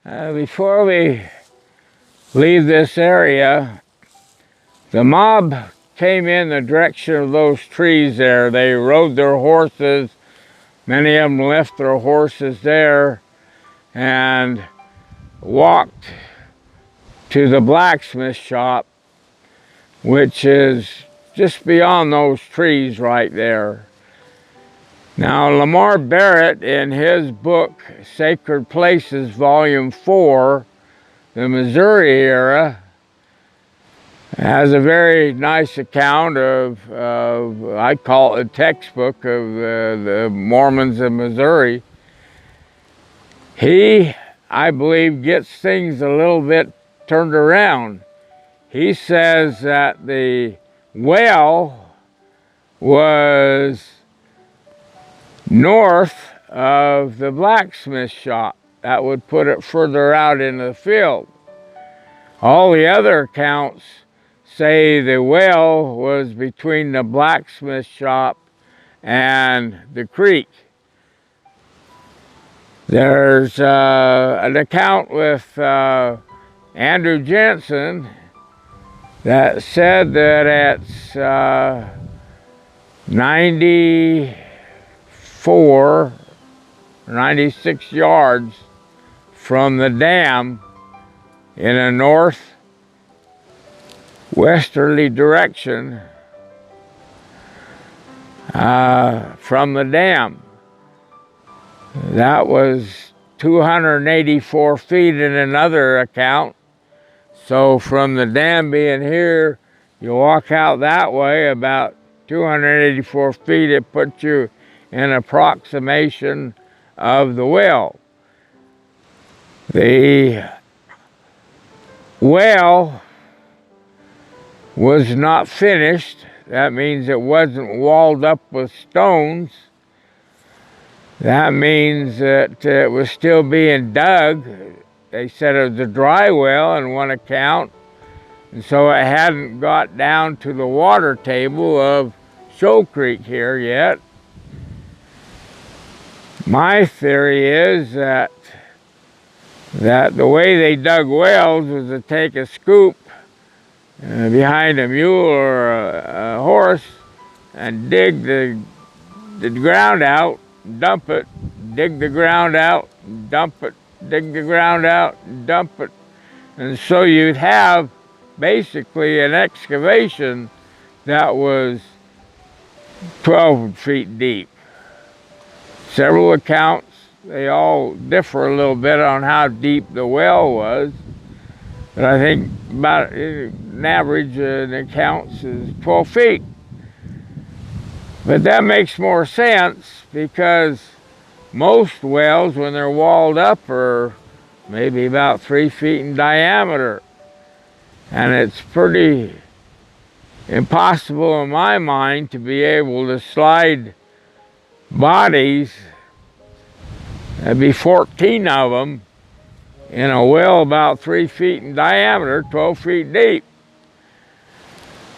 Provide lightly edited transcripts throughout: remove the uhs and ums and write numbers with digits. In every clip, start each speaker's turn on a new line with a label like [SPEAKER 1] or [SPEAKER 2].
[SPEAKER 1] Before we leave this area, the mob came in the direction of those trees there. They rode their horses. Many of them left their horses there and walked to the blacksmith shop, which is just beyond those trees right there. Now, Lamar Barrett, in his book, Sacred Places, Volume 4, the Missouri era, has a very nice account of I call it a textbook of the Mormons of Missouri. He, I believe, gets things a little bit turned around. He says that the well was north of the blacksmith shop. That would put it further out in the field. All the other accounts say the well was between the blacksmith shop and the creek. There's an account with Andrew Jensen that said that it's 94, 96 yards from the dam in a northwesterly direction from the dam. That was 284 feet in another account. So from the dam being here, you walk out that way about 284 feet, it puts you in approximation of the well. The well was not finished. That means it wasn't walled up with stones. That means that it was still being dug. They said it was a dry well in one account, and so it hadn't got down to the water table of Shoal Creek here yet. My theory is that the way they dug wells was to take a scoop behind a mule or a horse and dig the ground out, dump it, dig the ground out, dump it, dig the ground out, dump it. And so you'd have basically an excavation that was 12 feet deep. Several accounts, they all differ a little bit on how deep the well was, but I think about an average in accounts is 12 feet. But that makes more sense because most wells, when they're walled up, are maybe about 3 feet in diameter. And it's pretty impossible in my mind to be able to slide bodies, there'd be 14 of them, in a well about 3 feet in diameter, 12 feet deep.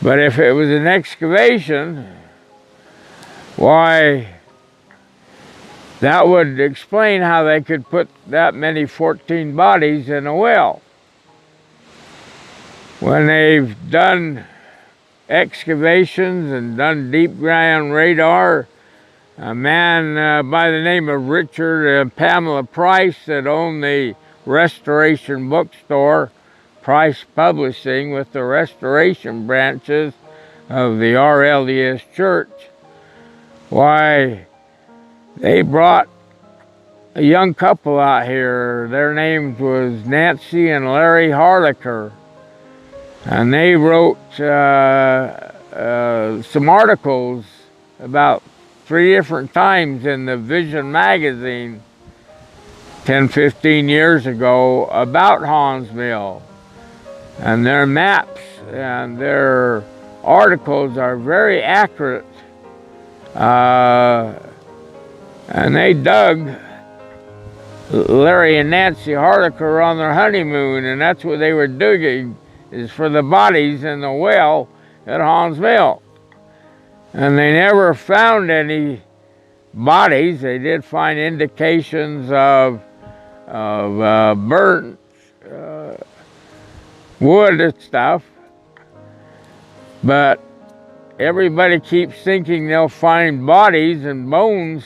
[SPEAKER 1] But if it was an excavation, why, that would explain how they could put that many 14 bodies in a well. When they've done excavations and done deep ground radar, a man by the name of Richard and Pamela Price that owned the Restoration bookstore, Price Publishing, with the Restoration branches of the RLDS Church, why, they brought a young couple out here. Their names was Nancy and Larry Harlicker. And they wrote some articles about 3 different times in the Vision magazine 10, 15 years ago about Hawn's Mill. And their maps and their articles are very accurate. And they dug Larry and Nancy Harlicker on their honeymoon, and that's what they were digging, is for the bodies in the well at Hawn's Mill. And they never found any bodies. They did find indications of of burnt wood and stuff. But everybody keeps thinking they'll find bodies and bones.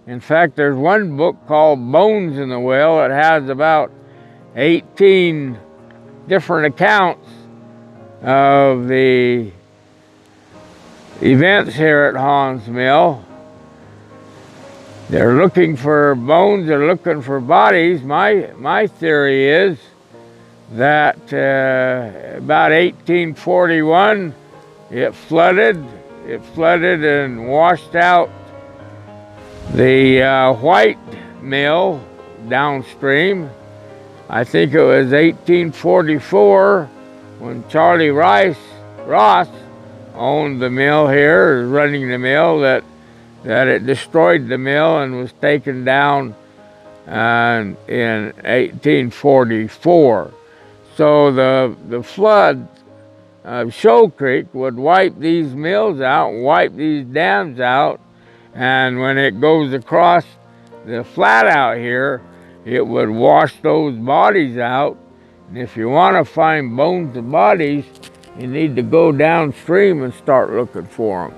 [SPEAKER 1] In fact, there's one book called Bones in the Well that has about 18 different accounts of the events here at Hawn's Mill. They're looking for bones, they're looking for bodies. My theory is that about 1841, it flooded and washed out the White Mill downstream. I think it was 1844 when Charlie Ross owned the mill here, running the mill, that it destroyed the mill and was taken down in 1844. So the flood of Shoal Creek would wipe these mills out, wipe these dams out, and when it goes across the flat out here, it would wash those bodies out. And if you want to find bones and bodies, you need to go downstream and start looking for them.